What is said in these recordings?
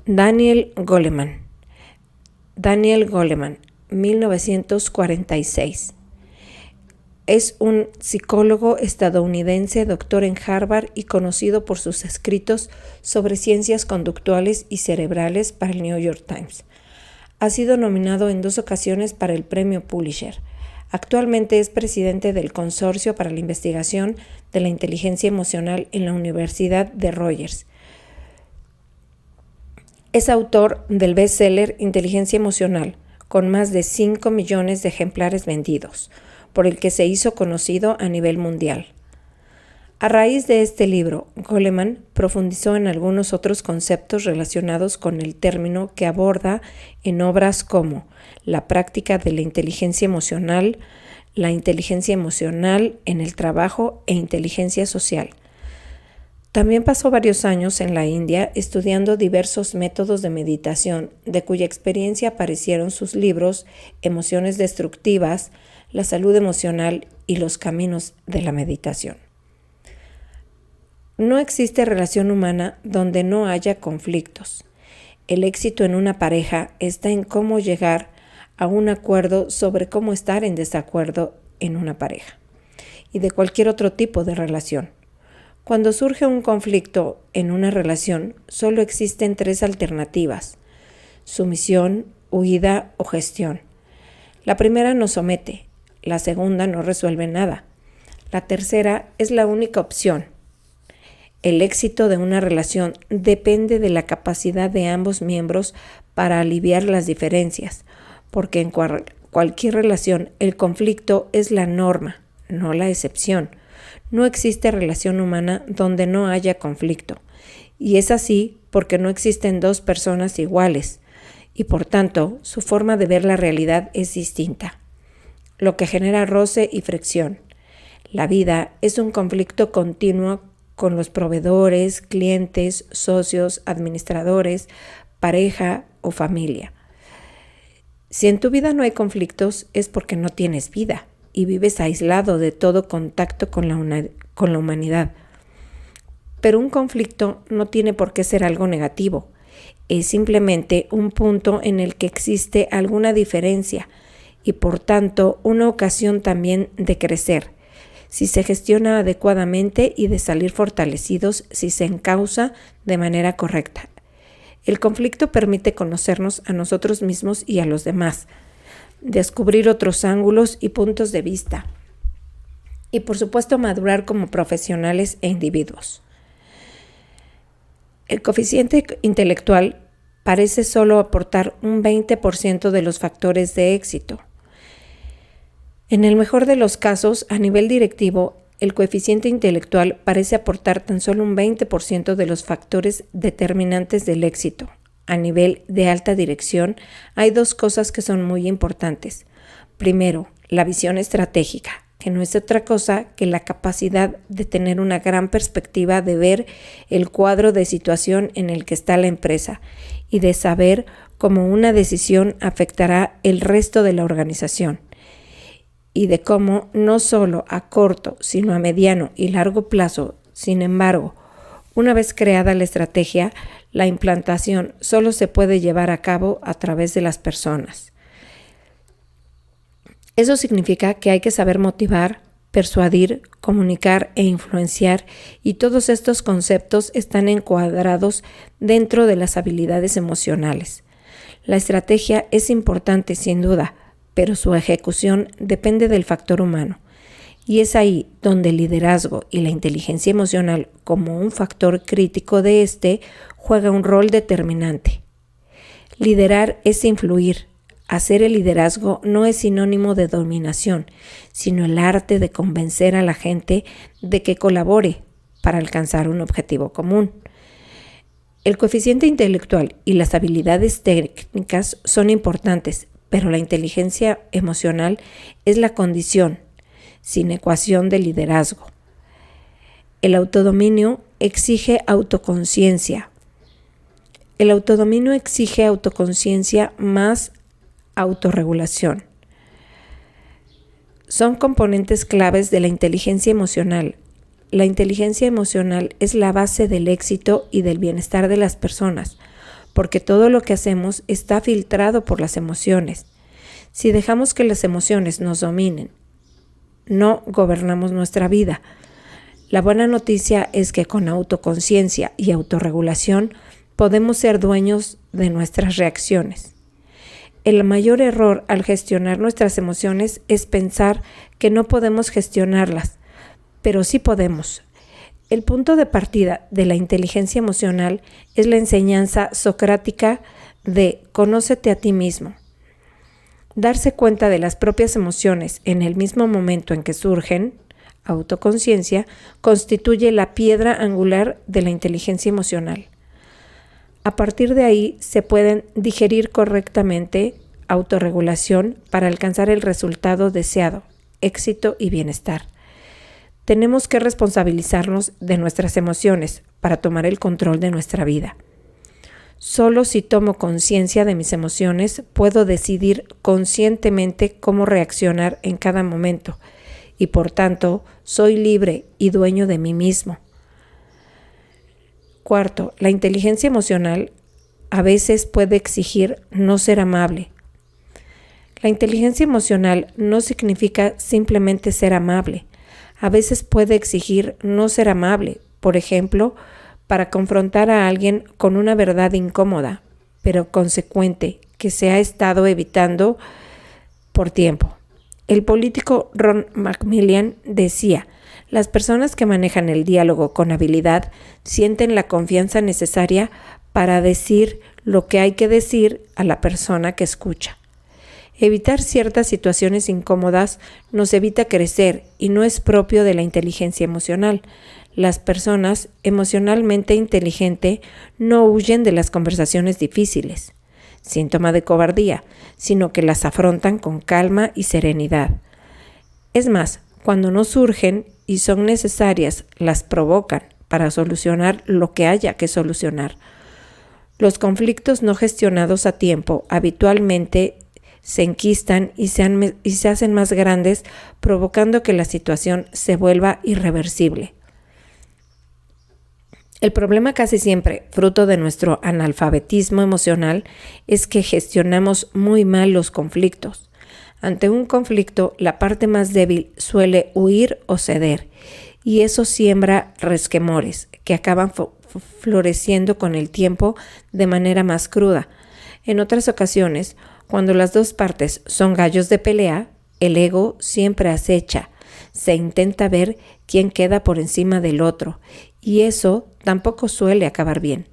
Daniel Goleman. Daniel Goleman, 1946. Es un psicólogo estadounidense, doctor en Harvard y conocido por sus escritos sobre ciencias conductuales y cerebrales para el New York Times. Ha sido nominado en 2 ocasiones para el premio Pulitzer. Actualmente es presidente del Consorcio para la Investigación de la Inteligencia Emocional en la Universidad de Rogers. Es autor del bestseller Inteligencia Emocional, con más de 5 millones de ejemplares vendidos, por el que se hizo conocido a nivel mundial. A raíz de este libro, Goleman profundizó en algunos otros conceptos relacionados con el término que aborda en obras como La práctica de la inteligencia emocional, La inteligencia emocional en el trabajo e inteligencia social. También pasó varios años en la India estudiando diversos métodos de meditación, de cuya experiencia aparecieron sus libros Emociones destructivas, La salud emocional y Los caminos de la meditación. No existe relación humana donde no haya conflictos. El éxito en una pareja está en cómo llegar a un acuerdo sobre cómo estar en desacuerdo en una pareja y de cualquier otro tipo de relación. Cuando surge un conflicto en una relación, solo existen 3 alternativas: sumisión, huida o gestión. La primera nos somete, la segunda no resuelve nada. La tercera es la única opción. El éxito de una relación depende de la capacidad de ambos miembros para aliviar las diferencias, porque en cualquier relación el conflicto es la norma, no la excepción. No existe relación humana donde no haya conflicto, y es así porque no existen 2 personas iguales, y por tanto su forma de ver la realidad es distinta, lo que genera roce y fricción. La vida es un conflicto continuo con los proveedores, clientes, socios, administradores, pareja o familia. Si en tu vida no hay conflictos, es porque no tienes vida y vives aislado de todo contacto con la humanidad. Pero un conflicto no tiene por qué ser algo negativo. Es simplemente un punto en el que existe alguna diferencia y por tanto una ocasión también de crecer, si se gestiona adecuadamente, y de salir fortalecidos si se encausa de manera correcta. El conflicto permite conocernos a nosotros mismos y a los demás, descubrir otros ángulos y puntos de vista, y por supuesto madurar como profesionales e individuos. El coeficiente intelectual parece solo aportar un 20% de los factores de éxito. En el mejor de los casos, a nivel directivo, el coeficiente intelectual parece aportar tan solo un 20% de los factores determinantes del éxito. A nivel de alta dirección, hay 2 cosas que son muy importantes. Primero, la visión estratégica, que no es otra cosa que la capacidad de tener una gran perspectiva de ver el cuadro de situación en el que está la empresa y de saber cómo una decisión afectará el resto de la organización, y de cómo no solo a corto, sino a mediano y largo plazo. Sin embargo, una vez creada la estrategia, la implantación solo se puede llevar a cabo a través de las personas. Eso significa que hay que saber motivar, persuadir, comunicar e influenciar, y todos estos conceptos están encuadrados dentro de las habilidades emocionales. La estrategia es importante sin duda, pero su ejecución depende del factor humano. Y es ahí donde el liderazgo y la inteligencia emocional, como un factor crítico de este, juega un rol determinante. Liderar es influir. Hacer el liderazgo no es sinónimo de dominación, sino el arte de convencer a la gente de que colabore para alcanzar un objetivo común. El coeficiente intelectual y las habilidades técnicas son importantes, pero la inteligencia emocional es la condición sine qua non del liderazgo. El autodominio exige autoconciencia. El autodominio exige autoconciencia más autorregulación. Son componentes claves de la inteligencia emocional. La inteligencia emocional es la base del éxito y del bienestar de las personas, porque todo lo que hacemos está filtrado por las emociones. Si dejamos que las emociones nos dominen, no gobernamos nuestra vida. La buena noticia es que con autoconciencia y autorregulación podemos ser dueños de nuestras reacciones. El mayor error al gestionar nuestras emociones es pensar que no podemos gestionarlas, pero sí podemos. El punto de partida de la inteligencia emocional es la enseñanza socrática de conócete a ti mismo. Darse cuenta de las propias emociones en el mismo momento en que surgen, autoconciencia, constituye la piedra angular de la inteligencia emocional. A partir de ahí se pueden digerir correctamente autorregulación para alcanzar el resultado deseado, éxito y bienestar. Tenemos que responsabilizarnos de nuestras emociones para tomar el control de nuestra vida. Solo si tomo conciencia de mis emociones puedo decidir conscientemente cómo reaccionar en cada momento y por tanto soy libre y dueño de mí mismo. Cuarto, la inteligencia emocional a veces puede exigir no ser amable. La inteligencia emocional no significa simplemente ser amable. A veces puede exigir no ser amable, por ejemplo, para confrontar a alguien con una verdad incómoda, pero consecuente, que se ha estado evitando por tiempo. El político Ron Macmillan decía: las personas que manejan el diálogo con habilidad sienten la confianza necesaria para decir lo que hay que decir a la persona que escucha. Evitar ciertas situaciones incómodas nos evita crecer y no es propio de la inteligencia emocional. Las personas emocionalmente inteligentes no huyen de las conversaciones difíciles, síntoma de cobardía, sino que las afrontan con calma y serenidad. Es más, cuando no surgen y son necesarias, las provocan para solucionar lo que haya que solucionar. Los conflictos no gestionados a tiempo habitualmente se enquistan y se hacen más grandes, provocando que la situación se vuelva irreversible. El problema casi siempre, fruto de nuestro analfabetismo emocional, es que gestionamos muy mal los conflictos. Ante un conflicto, la parte más débil suele huir o ceder, y eso siembra resquemores que acaban floreciendo con el tiempo de manera más cruda. En otras ocasiones, cuando las dos partes son gallos de pelea, el ego siempre acecha. Se intenta ver quién queda por encima del otro, y eso tampoco suele acabar bien.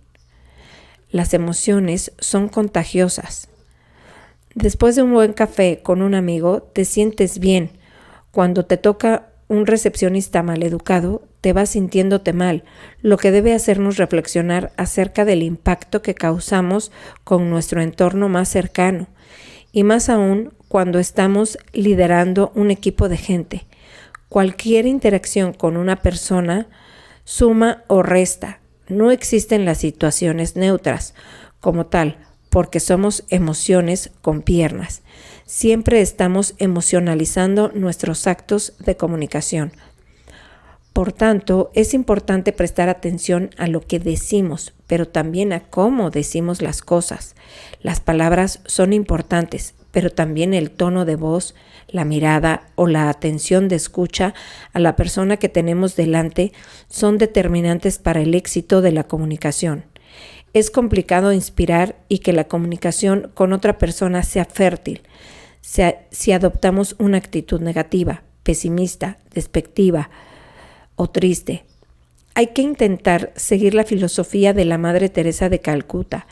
Las emociones son contagiosas. Después de un buen café con un amigo, te sientes bien. Cuando te toca un recepcionista maleducado, te vas sintiéndote mal, lo que debe hacernos reflexionar acerca del impacto que causamos con nuestro entorno más cercano, y más aún cuando estamos liderando un equipo de gente. Cualquier interacción con una persona suma o resta. No existen las situaciones neutras como tal, porque somos emociones con piernas. Siempre estamos emocionalizando nuestros actos de comunicación. Por tanto, es importante prestar atención a lo que decimos, pero también a cómo decimos las cosas. Las palabras son importantes, pero también el tono de voz, la mirada o la atención de escucha a la persona que tenemos delante son determinantes para el éxito de la comunicación. Es complicado inspirar y que la comunicación con otra persona sea fértil si adoptamos una actitud negativa, pesimista, despectiva o triste. Hay que intentar seguir la filosofía de la Madre Teresa de Calcuta.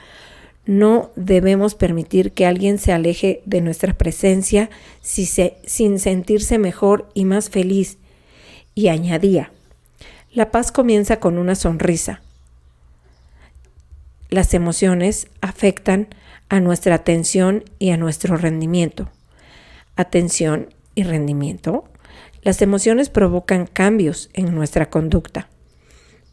No debemos permitir que alguien se aleje de nuestra presencia sin sentirse mejor y más feliz. Y añadía: la paz comienza con una sonrisa. Las emociones afectan a nuestra atención y a nuestro rendimiento. Atención y rendimiento. Las emociones provocan cambios en nuestra conducta.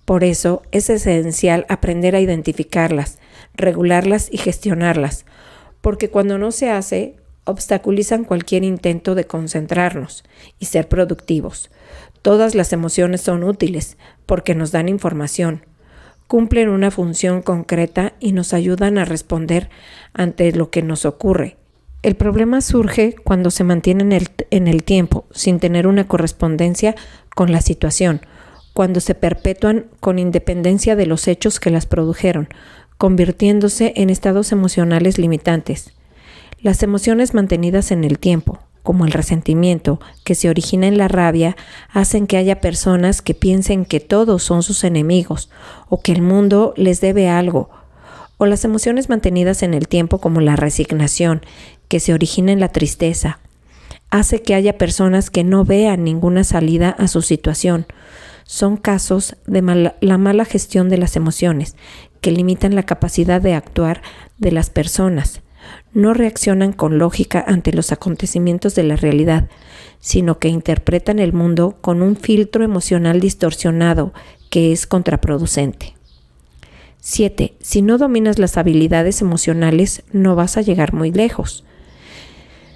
Por eso es esencial aprender a identificarlas, regularlas y gestionarlas, porque cuando no se hace, obstaculizan cualquier intento de concentrarnos y ser productivos. Todas las emociones son útiles porque nos dan información. cumplen una función concreta y nos ayudan a responder ante lo que nos ocurre. El problema surge cuando se mantienen en el tiempo, sin tener una correspondencia con la situación, cuando se perpetúan con independencia de los hechos que las produjeron, convirtiéndose en estados emocionales limitantes. Las emociones mantenidas en el tiempo, como el resentimiento, que se origina en la rabia, hacen que haya personas que piensen que todos son sus enemigos o que el mundo les debe algo. O las emociones mantenidas en el tiempo, como la resignación, que se origina en la tristeza, hace que haya personas que no vean ninguna salida a su situación. Son casos de la mala gestión de las emociones, que limitan la capacidad de actuar de las personas. No reaccionan con lógica ante los acontecimientos de la realidad, sino que interpretan el mundo con un filtro emocional distorsionado que es contraproducente. 7. Si no dominas las habilidades emocionales, no vas a llegar muy lejos.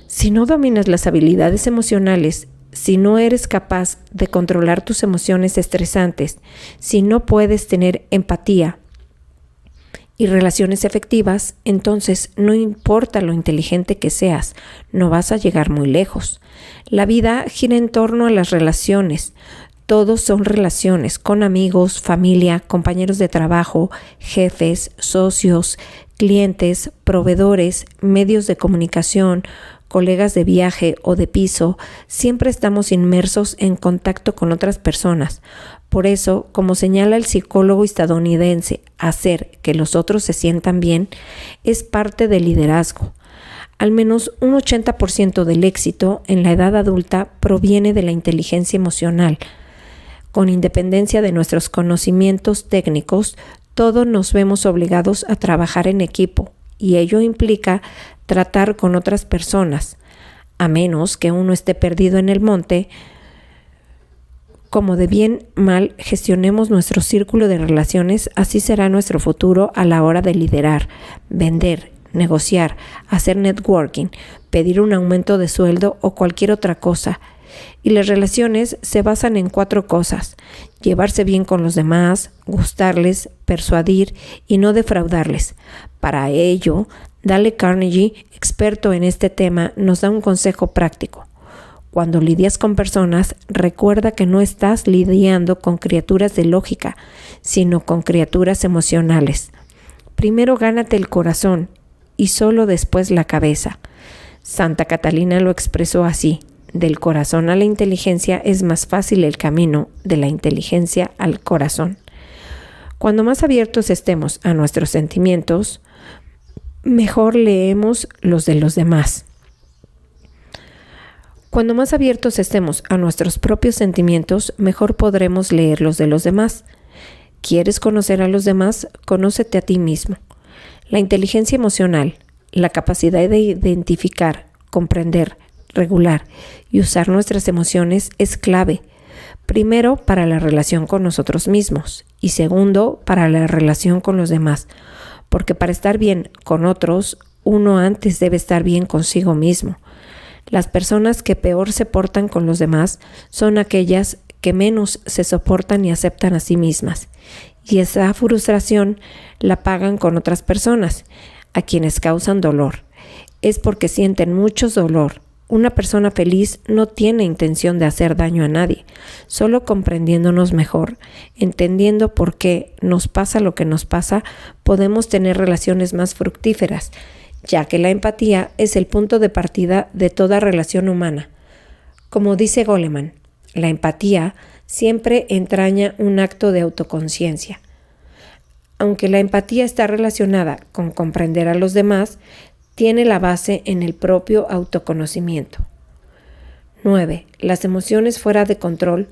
Si no dominas las habilidades emocionales, si no eres capaz de controlar tus emociones estresantes, si no puedes tener empatía y relaciones efectivas, entonces no importa lo inteligente que seas, no vas a llegar muy lejos. La vida gira en torno a las relaciones. Todos son relaciones con amigos, familia, compañeros de trabajo, jefes, socios, clientes, proveedores, medios de comunicación, colegas de viaje o de piso. Siempre estamos inmersos en contacto con otras personas. Por eso, como señala el psicólogo estadounidense, hacer que los otros se sientan bien es parte del liderazgo. Al menos un 80% del éxito en la edad adulta proviene de la inteligencia emocional. Con independencia de nuestros conocimientos técnicos, todos nos vemos obligados a trabajar en equipo, y ello implica tratar con otras personas, a menos que uno esté perdido en el monte. Como de bien mal gestionemos nuestro círculo de relaciones, así será nuestro futuro a la hora de liderar, vender, negociar, hacer networking, pedir un aumento de sueldo o cualquier otra cosa. Y las relaciones se basan en 4 cosas: llevarse bien con los demás, gustarles, persuadir y no defraudarles. Para ello, Dale Carnegie, experto en este tema, nos da un consejo práctico. Cuando lidias con personas, recuerda que no estás lidiando con criaturas de lógica, sino con criaturas emocionales. Primero gánate el corazón y solo después la cabeza. Santa Catalina lo expresó así: del corazón a la inteligencia es más fácil el camino, de la inteligencia al corazón. Cuando más abiertos estemos a nuestros sentimientos, mejor leemos los de los demás. Cuando más abiertos estemos a nuestros propios sentimientos, mejor podremos leer los de los demás. ¿Quieres conocer a los demás? Conócete a ti mismo. La inteligencia emocional, la capacidad de identificar, comprender, regular y usar nuestras emociones es clave. Primero, para la relación con nosotros mismos, y segundo, para la relación con los demás, porque para estar bien con otros, uno antes debe estar bien consigo mismo. Las personas que peor se portan con los demás son aquellas que menos se soportan y aceptan a sí mismas, y esa frustración la pagan con otras personas, a quienes causan dolor. Es porque sienten mucho dolor. Una persona feliz no tiene intención de hacer daño a nadie. Solo comprendiéndonos mejor, entendiendo por qué nos pasa lo que nos pasa, podemos tener relaciones más fructíferas, ya que la empatía es el punto de partida de toda relación humana. Como dice Goleman, la empatía siempre entraña un acto de autoconciencia. Aunque la empatía está relacionada con comprender a los demás, tiene la base en el propio autoconocimiento. 9. Las emociones fuera de control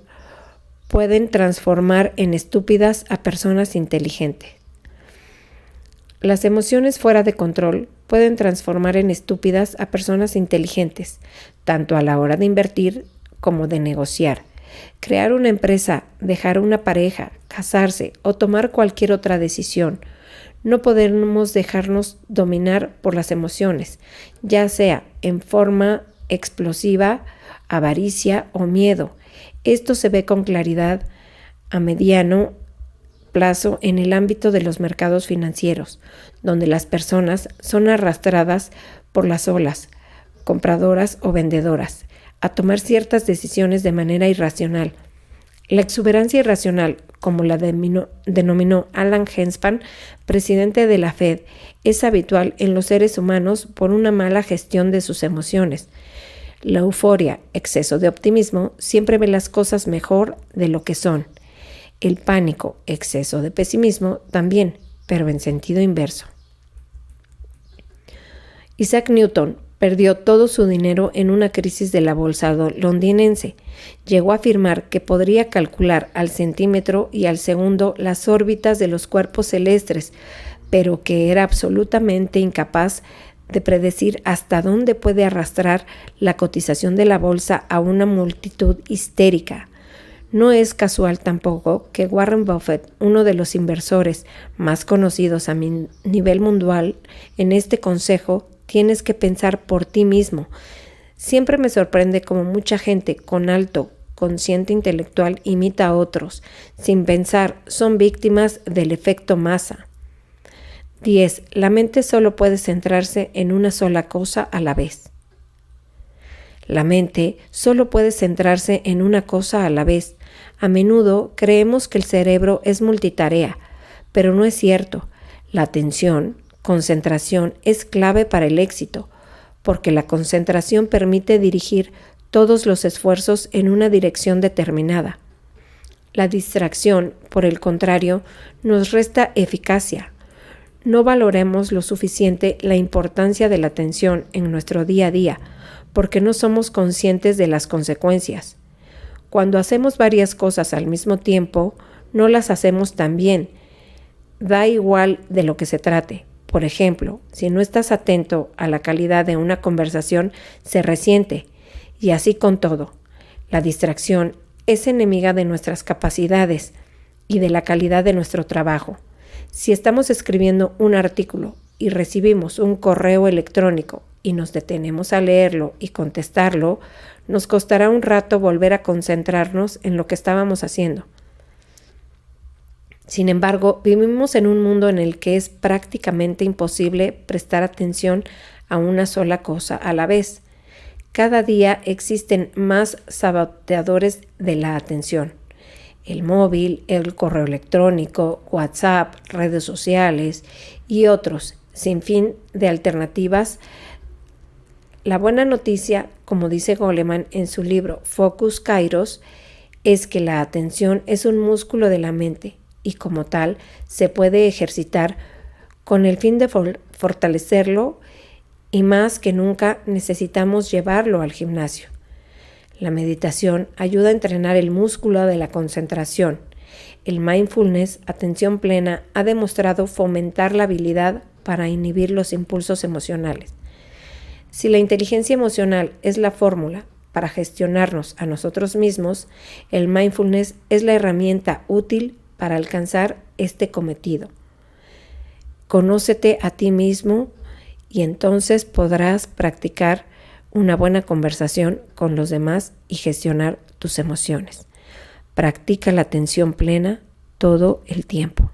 pueden transformar en estúpidas a personas inteligentes. Las emociones fuera de control pueden transformar en estúpidas a personas inteligentes, tanto a la hora de invertir como de negociar. Crear una empresa, dejar una pareja, casarse o tomar cualquier otra decisión. No podemos dejarnos dominar por las emociones, ya sea en forma explosiva, avaricia o miedo. Esto se ve con claridad a mediano plazo en el ámbito de los mercados financieros, donde las personas son arrastradas por las olas, compradoras o vendedoras, a tomar ciertas decisiones de manera irracional. La exuberancia irracional, como la denominó Alan Greenspan, presidente de la Fed, es habitual en los seres humanos por una mala gestión de sus emociones. La euforia, exceso de optimismo, siempre ve las cosas mejor de lo que son. El pánico, exceso de pesimismo, también, pero en sentido inverso. Isaac Newton perdió todo su dinero en una crisis de la bolsa londinense. Llegó a afirmar que podría calcular al centímetro y al segundo las órbitas de los cuerpos celestes, pero que era absolutamente incapaz de predecir hasta dónde puede arrastrar la cotización de la bolsa a una multitud histérica. No es casual tampoco que Warren Buffett, uno de los inversores más conocidos a nivel mundial, en este consejo: tienes que pensar por ti mismo. Siempre me sorprende cómo mucha gente con alto consciente intelectual imita a otros. Sin pensar, son víctimas del efecto masa. 10. La mente solo puede centrarse en una sola cosa a la vez. La mente solo puede centrarse en una cosa a la vez. A menudo creemos que el cerebro es multitarea, pero no es cierto. La atención, concentración, es clave para el éxito, porque la concentración permite dirigir todos los esfuerzos en una dirección determinada. La distracción, por el contrario, nos resta eficacia. No valoremos lo suficiente la importancia de la atención en nuestro día a día, porque no somos conscientes de las consecuencias. Cuando hacemos varias cosas al mismo tiempo, no las hacemos tan bien. Da igual de lo que se trate. Por ejemplo, si no estás atento a la calidad de una conversación, se resiente. Y así con todo. La distracción es enemiga de nuestras capacidades y de la calidad de nuestro trabajo. Si estamos escribiendo un artículo y recibimos un correo electrónico y nos detenemos a leerlo y contestarlo, nos costará un rato volver a concentrarnos en lo que estábamos haciendo. Sin embargo, vivimos en un mundo en el que es prácticamente imposible prestar atención a una sola cosa a la vez. Cada día existen más saboteadores de la atención. El móvil, el correo electrónico, WhatsApp, redes sociales y otros, sin fin de alternativas. La buena noticia, como dice Goleman en su libro Focus Kairos, es que la atención es un músculo de la mente y como tal se puede ejercitar con el fin de fortalecerlo, y más que nunca necesitamos llevarlo al gimnasio. La meditación ayuda a entrenar el músculo de la concentración. El mindfulness, atención plena, ha demostrado fomentar la habilidad para inhibir los impulsos emocionales. Si la inteligencia emocional es la fórmula para gestionarnos a nosotros mismos, el mindfulness es la herramienta útil para alcanzar este cometido. Conócete a ti mismo y entonces podrás practicar una buena conversación con los demás y gestionar tus emociones. Practica la atención plena todo el tiempo.